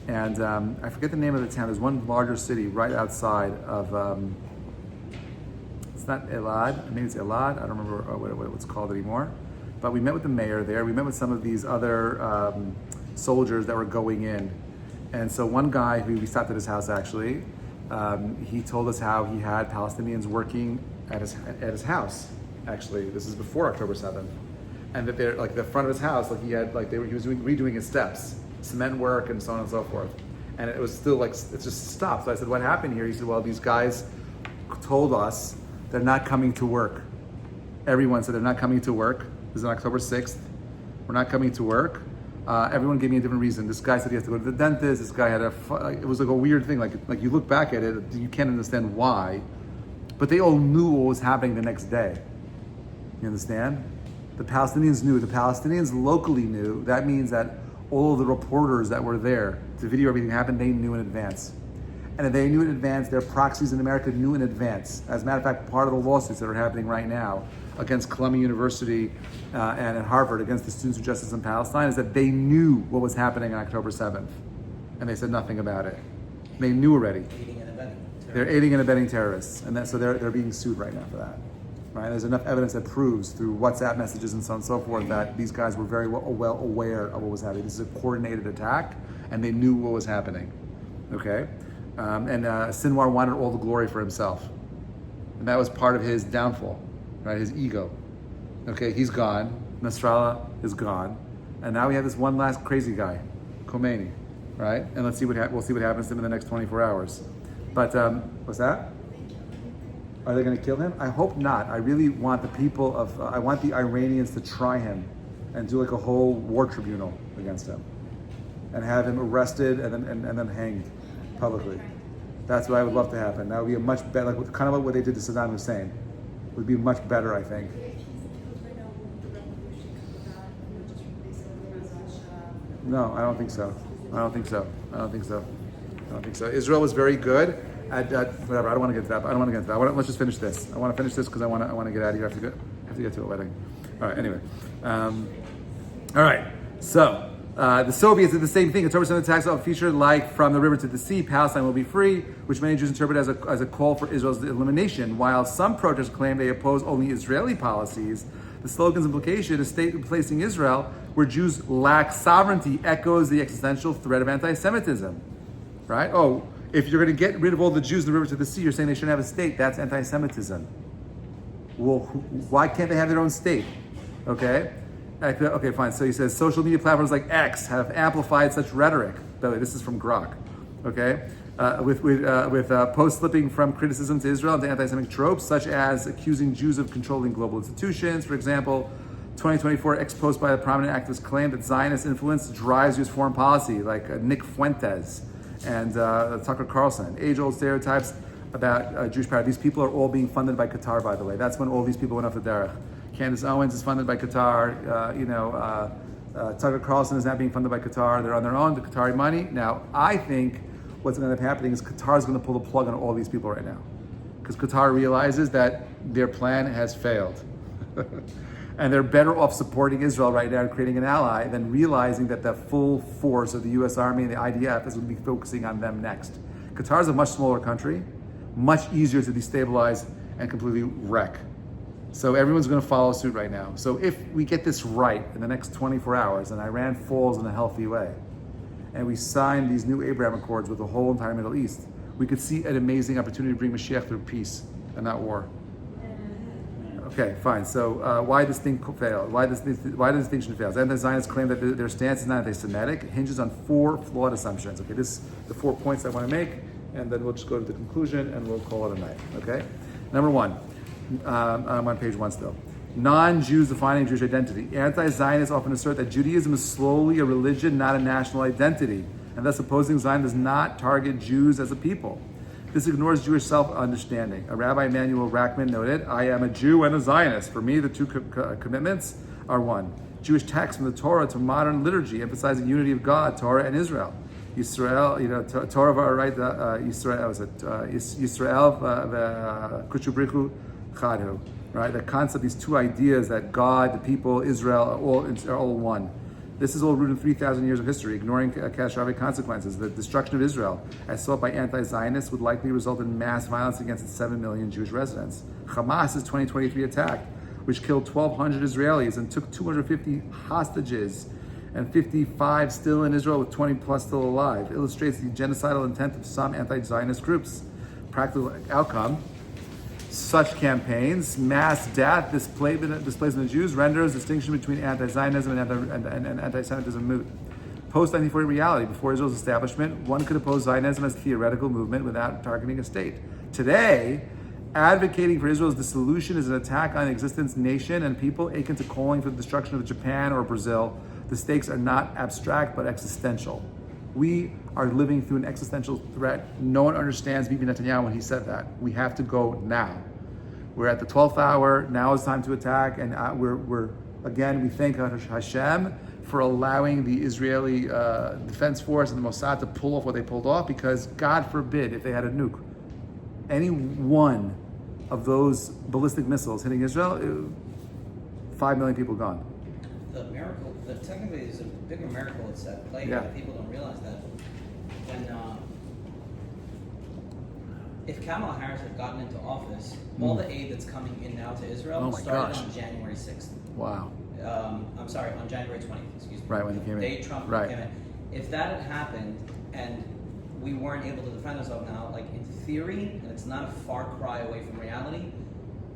And I forget the name of the town. There's one larger city right outside of, it's not Elad, maybe it's Elad, I don't remember what it's called anymore. But we met with the mayor there. We met with some of these other soldiers that were going in. And so one guy who we stopped at his house actually, he told us how he had Palestinians working at his house. Actually, this is before October 7th, and that they're the front of his house, he was redoing his steps, cement work, and so on and so forth. And it was still it just stopped. So I said, "What happened here?" He said, "Well, these guys told us they're not coming to work. Everyone said they're not coming to work. This is on October 6th. We're not coming to work. Everyone gave me a different reason. This guy said he has to go to the dentist. This guy had it was a weird thing. Like you look back at it, you can't understand why, but they all knew what was happening the next day. You understand? The Palestinians knew. The Palestinians locally knew. That means that all of the reporters that were there to video everything happened, they knew in advance. And if they knew in advance, their proxies in America knew in advance. As a matter of fact, part of the lawsuits that are happening right now against Columbia University and at Harvard against the Students for Justice in Palestine is that they knew what was happening on October 7th. And they said nothing about it. They knew already. Aiding and abetting. They're aiding and abetting terrorists. And so they're being sued right now for that. Right? There's enough evidence that proves through WhatsApp messages and so on and so forth that these guys were very well aware of what was happening. This is a coordinated attack, and they knew what was happening. Okay? Sinwar wanted all the glory for himself. And that was part of his downfall, right? His ego. Okay, he's gone. Nasrallah is gone. And now we have this one last crazy guy, Khomeini, right? And we'll see what happens to him in the next 24 hours. But, what's that? Are they going to kill him? I hope not. I really want I want the Iranians to try him and do a whole war tribunal against him and have him arrested and then hanged publicly. That's what I would love to happen. That would be a much better, kind of what they did to Saddam Hussein. Would be much better, I think. No, I don't think so. Israel was very good. Whatever. I don't want to get to that. Let's just finish this. I want to finish this because I want to get out of here. I have to get to a wedding. All right. Anyway. All right. So the Soviets did the same thing. October 7th attacks will feature from the river to the sea, Palestine will be free, which many Jews interpret as a call for Israel's elimination. While some protesters claim they oppose only Israeli policies, the slogan's implication, a state replacing Israel, where Jews lack sovereignty, echoes the existential threat of anti-Semitism. Right? Oh. If you're going to get rid of all the Jews in the river to the sea, you're saying they shouldn't have a state. That's anti-Semitism. Well, why can't they have their own state? Okay? Okay, fine. So he says, social media platforms like X have amplified such rhetoric. By the way, this is from Grok. Okay? With posts slipping from criticism to Israel and to anti-Semitic tropes, such as accusing Jews of controlling global institutions. For example, 2024 X post by a prominent activist claimed that Zionist influence drives U.S. foreign policy, like Nick Fuentes and Tucker Carlson. Age-old stereotypes about Jewish power. These people are all being funded by Qatar, by the way. That's when all these people went off the derech. Candace Owens is funded by Qatar. Tucker Carlson is now being funded by Qatar. They're on their own, the Qatari money. Now, I think what's going to end up happening is Qatar is going to pull the plug on all these people right now. Because Qatar realizes that their plan has failed. And they're better off supporting Israel right now and creating an ally than realizing that the full force of the U.S. Army and the IDF is going to be focusing on them next. Qatar is a much smaller country, much easier to destabilize and completely wreck. So everyone's going to follow suit right now. So if we get this right in the next 24 hours and Iran falls in a healthy way, and we sign these new Abraham Accords with the whole entire Middle East, we could see an amazing opportunity to bring Mashiach through peace and not war. Okay, fine. So why this thing failed? Why the distinction fails? Anti-Zionists claim that their stance is not anti-Semitic. It hinges on 4 flawed assumptions. Okay, this the 4 points I want to make, and then we'll just go to the conclusion and we'll call it a night. Okay, number 1. I'm on page 1 still. Non-Jews defining Jewish identity. Anti-Zionists often assert that Judaism is slowly a religion, not a national identity, and thus opposing Zion does not target Jews as a people. This ignores Jewish self-understanding. Rabbi Emanuel Rackman noted, "I am a Jew and a Zionist. For me, the two commitments are one. Jewish texts from the Torah to modern liturgy emphasizing unity of God, Torah and Israel. Yisrael, Torah, right? Yisrael was it? Yisrael, Kuchubrichu, Chadu, right? The concept, these 2 ideas that God, the people, Israel are all one. This is all rooted in 3,000 years of history, ignoring catastrophic consequences. The destruction of Israel, as sought by anti-Zionists, would likely result in mass violence against its 7 million Jewish residents. Hamas's 2023 attack, which killed 1,200 Israelis and took 250 hostages, and 55 still in Israel with 20 plus still alive, illustrates the genocidal intent of some anti-Zionist groups. Practical outcome: such campaigns, mass death, displacement of Jews, renders distinction between anti-Zionism and anti-Semitism moot. Post-1948 reality, before Israel's establishment, one could oppose Zionism as a theoretical movement without targeting a state. Today, advocating for Israel's dissolution is an attack on existence, nation, and people akin to calling for the destruction of Japan or Brazil. The stakes are not abstract, but existential. We are living through an existential threat. No one understands Bibi Netanyahu when he said that. We have to go now. We're at the 12th hour. Now is time to attack. And we thank Hashem for allowing the Israeli Defense Force and the Mossad to pull off what they pulled off, because God forbid if they had a nuke, any one of those ballistic missiles hitting Israel, 5 million people gone. The miracle, technically there's a bigger miracle that's at play. Yeah. That people don't realize that. When if Kamala Harris had gotten into office, all the aid that's coming in now to Israel started on January 6th. Wow. I'm sorry, on January 20th, excuse me. Right, when he came in. The day Trump Right. came in. If that had happened and we weren't able to defend ourselves now, like in theory, and it's not a far cry away from reality,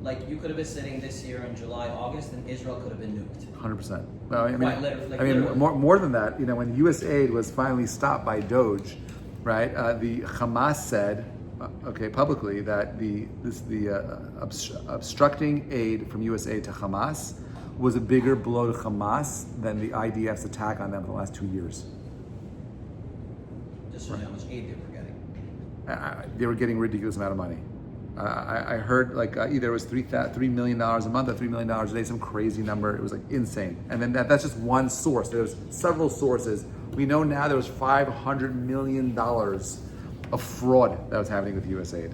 like you could have been sitting this year in July, August, and Israel could have been nuked. 100%. Well, Quite literally. more than that. When U.S. aid was finally stopped by Doge, right? The Hamas said, publicly that the obstructing aid from U.S. aid to Hamas was a bigger blow to Hamas than the IDF's attack on them for the last 2 years. Just showing how much aid they were getting. They were getting a ridiculous amount of money. I heard either it was $3 million a month or $3 million a day, some crazy number. It was insane. And then that's just one source. There's several sources. We know now there was $500 million of fraud that was happening with USAID.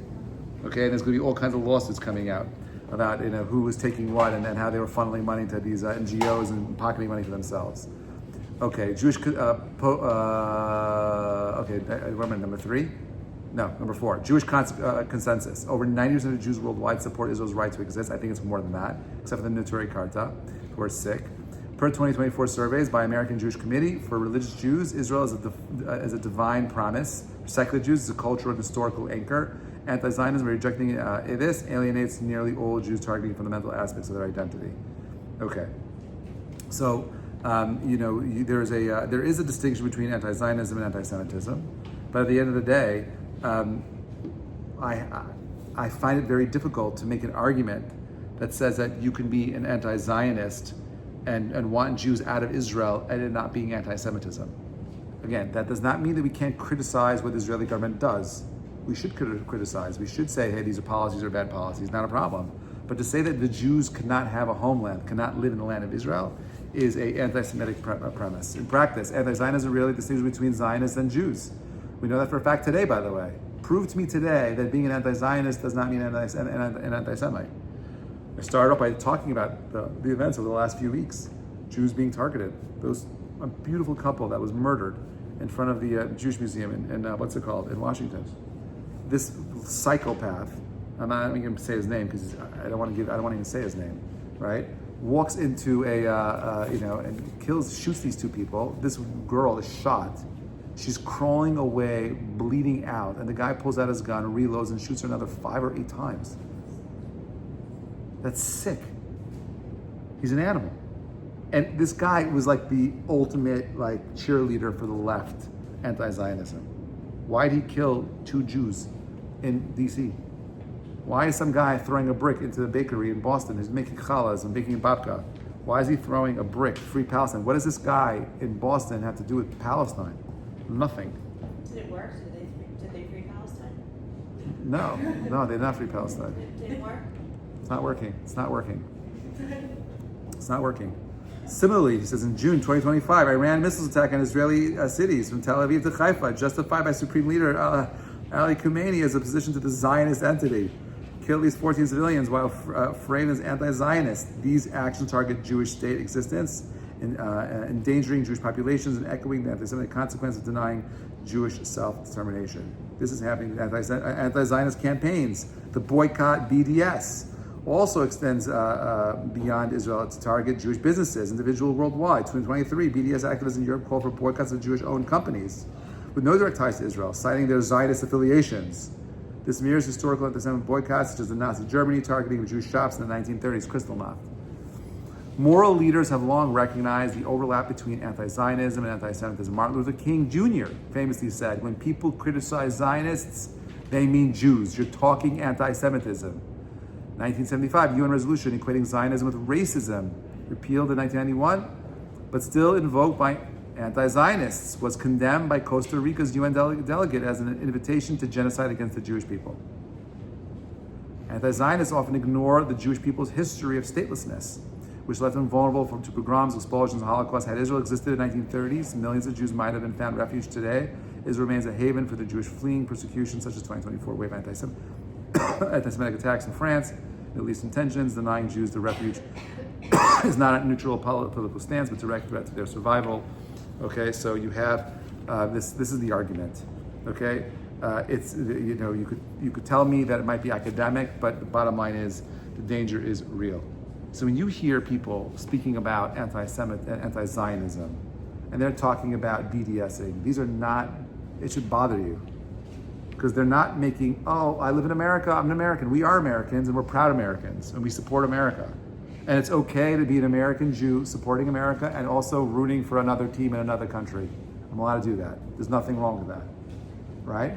Okay, and there's going to be all kinds of lawsuits coming out about who was taking what and then how they were funneling money to these NGOs and pocketing money for themselves. Okay, remember number 3? No, number 4. Jewish consensus. Over 90% of Jews worldwide support Israel's right to exist. I think it's more than that, except for the Neturei Karta, who are sick. Per 2024 surveys by American Jewish Committee, for religious Jews, Israel is a divine promise. For secular Jews, it's a cultural and historical anchor. Anti-Zionism, rejecting this, alienates nearly all Jews, targeting fundamental aspects of their identity. Okay, so there is a distinction between anti-Zionism and anti-Semitism, but at the end of the day, I find it very difficult to make an argument that says that you can be an anti-Zionist and want Jews out of Israel and it not being anti-Semitism. Again, that does not mean that we can't criticize what the Israeli government does. We should criticize. We should say, hey, these are policies or bad policies, not a problem. But to say that the Jews cannot have a homeland, cannot live in the land of Israel, is an anti-Semitic premise. In practice, anti-Zionism really distinguishes between Zionists and Jews. We know that for a fact today, by the way. Prove to me today that being an anti-Zionist does not mean an anti-Semite. I started off by talking about the events over the last few weeks. Jews being targeted. A beautiful couple that was murdered in front of the Jewish Museum in what's it called, in Washington. This psychopath I'm not even going to say his name because I don't want to even say his name, right? Walks into and shoots these two people. This girl is shot. She's crawling away, bleeding out, and the guy pulls out his gun, reloads, and shoots her another 5 or 8 times. That's sick. He's an animal. And this guy was like the ultimate cheerleader for the left, anti-Zionism. Why did he kill 2 Jews in DC? Why is some guy throwing a brick into the bakery in Boston who's making challahs and baking babka? Why is he throwing a brick, free Palestine? What does this guy in Boston have to do with Palestine? Nothing. Did it work? Did they free Palestine? No, they did not free Palestine. Did it work? It's not working. It's not working. It's not working. Similarly, he says in June 2025, Iran missiles attack on Israeli cities from Tel Aviv to Haifa, justified by Supreme Leader Ali Khamenei as a position to the Zionist entity. Kill at least 14 civilians while framed as anti-Zionist. These actions target Jewish state existence, endangering Jewish populations and echoing the anti-Semitic consequence of denying Jewish self-determination. This is happening in anti-Zionist campaigns. The boycott BDS also extends beyond Israel to target Jewish businesses, individuals worldwide. 2023, BDS activists in Europe called for boycotts of Jewish-owned companies with no direct ties to Israel, citing their Zionist affiliations. This mirrors historical anti-Semitic boycotts, such as the Nazi Germany targeting of Jewish shops in the 1930s, Kristallnacht. Moral leaders have long recognized the overlap between anti-Zionism and anti-Semitism. Martin Luther King Jr. famously said, when people criticize Zionists, they mean Jews. You're talking anti-Semitism. 1975, UN resolution equating Zionism with racism, repealed in 1991, but still invoked by anti-Zionists, was condemned by Costa Rica's UN delegate as an invitation to genocide against the Jewish people. Anti-Zionists often ignore the Jewish people's history of statelessness, which left them vulnerable to pogroms, expulsions, and Holocaust. Had Israel existed in the 1930s, millions of Jews might have been found refuge today. Israel remains a haven for the Jewish fleeing persecution, such as 2024 wave anti-Semitic attacks in France, Middle Eastern tensions, denying Jews the refuge is not a neutral political stance, but direct threat to their survival. Okay, so you have this is the argument. Okay, you could tell me that it might be academic, but the bottom line is the danger is real. So when you hear people speaking about anti-Zionism, and they're talking about BDSing, these are not. It should bother you, because they're not making. Oh, I live in America. I'm an American. We are Americans, and we're proud Americans, and we support America. And it's okay to be an American Jew supporting America and also rooting for another team in another country. I'm allowed to do that. There's nothing wrong with that, right?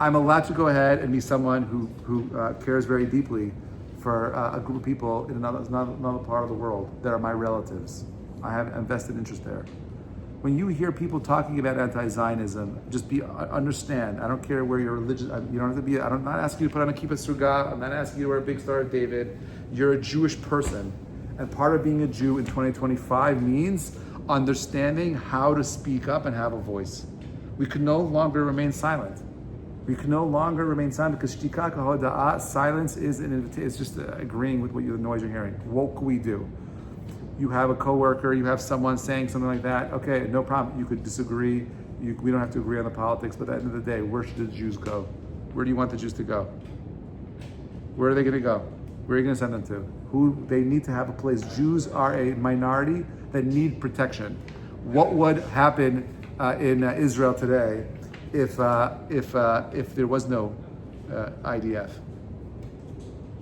I'm allowed to go ahead and be someone who cares very deeply for a group of people in another part of the world that are my relatives. I have a vested interest there. When you hear people talking about anti-Zionism, just understand. I don't care where your religion. You don't have to be. I'm not asking you to put on a kippah sruga. I'm not asking you to wear a big Star of David. You're a Jewish person, and part of being a Jew in 2025 means understanding how to speak up and have a voice. We can no longer remain silent. We can no longer remain silent because shtika k'hoda'ah, silence is an invitation. It's just agreeing with the noise you're hearing. What can we do? You have a coworker, you have someone saying something like that. Okay, no problem. You could disagree. We don't have to agree on the politics, but at the end of the day, where should the Jews go? Where do you want the Jews to go? Where are they going to go? Where are you going to send them to? They need to have a place. Jews are a minority that need protection. What would happen in Israel today if there was no IDF?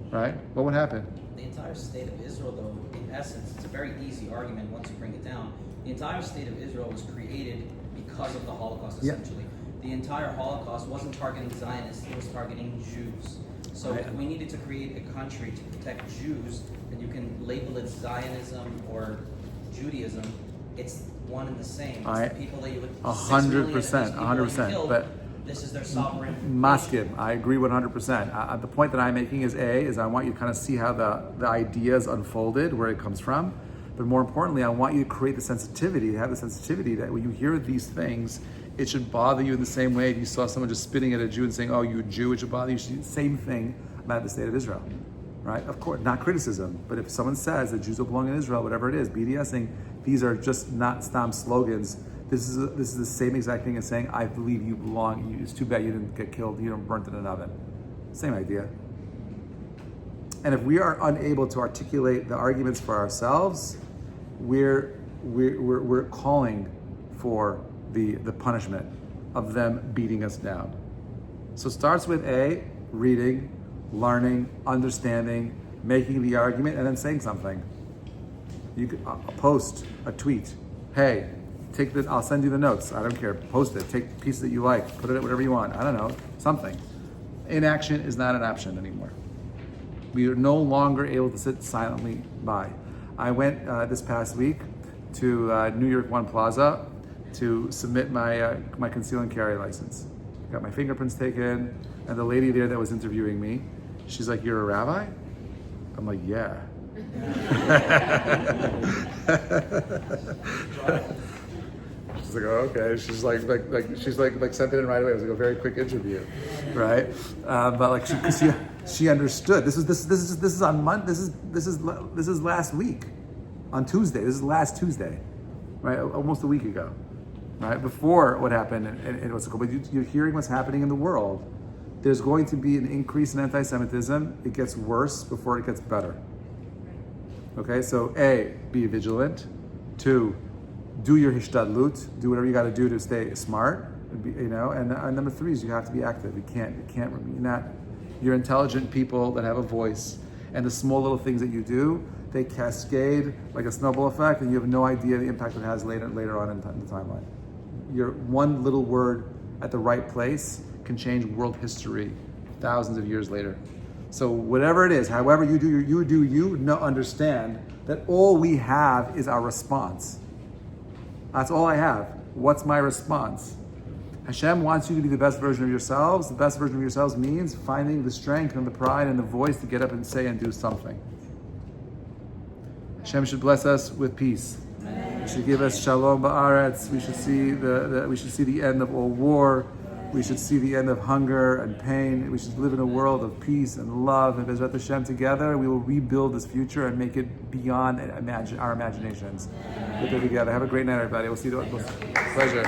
Right? What would happen? The entire state of Israel, though, in essence, it's a very easy argument once you bring it down. The entire state of Israel was created because of the Holocaust, essentially. Yeah. The entire Holocaust wasn't targeting Zionists, it was targeting Jews. So if we needed to create a country to protect Jews, then you can label it Zionism or Judaism. It's one and the same. It's the people that you would 100%. But this is their sovereign. Maskim, I agree 100%. The point that I'm making is I want you to kind of see how the ideas unfolded, where it comes from. But more importantly, I want you to create the sensitivity, to have the sensitivity that when you hear these things, it should bother you in the same way if you saw someone just spitting at a Jew and saying, oh, you're a Jew, it should bother you. Same thing about the state of Israel, right? Of course, not criticism, but if someone says that Jews don't belong in Israel, whatever it is, BDSing, these are just not stam slogans. This is the same exact thing as saying, I believe you belong. It's too bad you didn't get killed, you don't burnt in an oven. Same idea. And if we are unable to articulate the arguments for ourselves, we're calling for the punishment of them beating us down. So it starts with reading, learning, understanding, making the argument, and then saying something. You could post a tweet. Hey, take this. I'll send you the notes. I don't care. Post it. Take pieces that you like. Put it whatever you want. I don't know. Something. Inaction is not an option anymore. We are no longer able to sit silently by. I went this past week to New York One Plaza to submit my conceal and carry license. Got my fingerprints taken, and the lady there that was interviewing me, she's like, "You're a rabbi?" I'm like, "Yeah." She's like, "Oh, okay." She's like sent it in right away. It was like a very quick interview, right? But like she understood. This is on Monday. This is last week, on Tuesday. This is last Tuesday, right? Almost a week ago, right? Before what happened and what's it called? But you're hearing what's happening in the world. There's going to be an increase in anti-Semitism. It gets worse before it gets better. Okay, so be vigilant. 2, do your hishtadlut. Do whatever you got to do to stay smart. And number 3 is you have to be active. You're intelligent people that have a voice, and the small little things that you do, they cascade like a snowball effect, and you have no idea the impact it has later on in the timeline. Your one little word at the right place can change world history thousands of years later. So whatever it is, however you do, understand that all we have is our response. That's all I have. What's my response? Hashem wants you to be the best version of yourselves. The best version of yourselves means finding the strength and the pride and the voice to get up and say and do something. Hashem should bless us with peace. He should give us shalom ba'aretz. We should see the end of all war. We should see the end of hunger and pain. We should live in a world of peace and love. And Bezrat Hashem together, we will rebuild this future and make it beyond our imaginations. Put it together. Have a great night, everybody. We'll see you. Pleasure.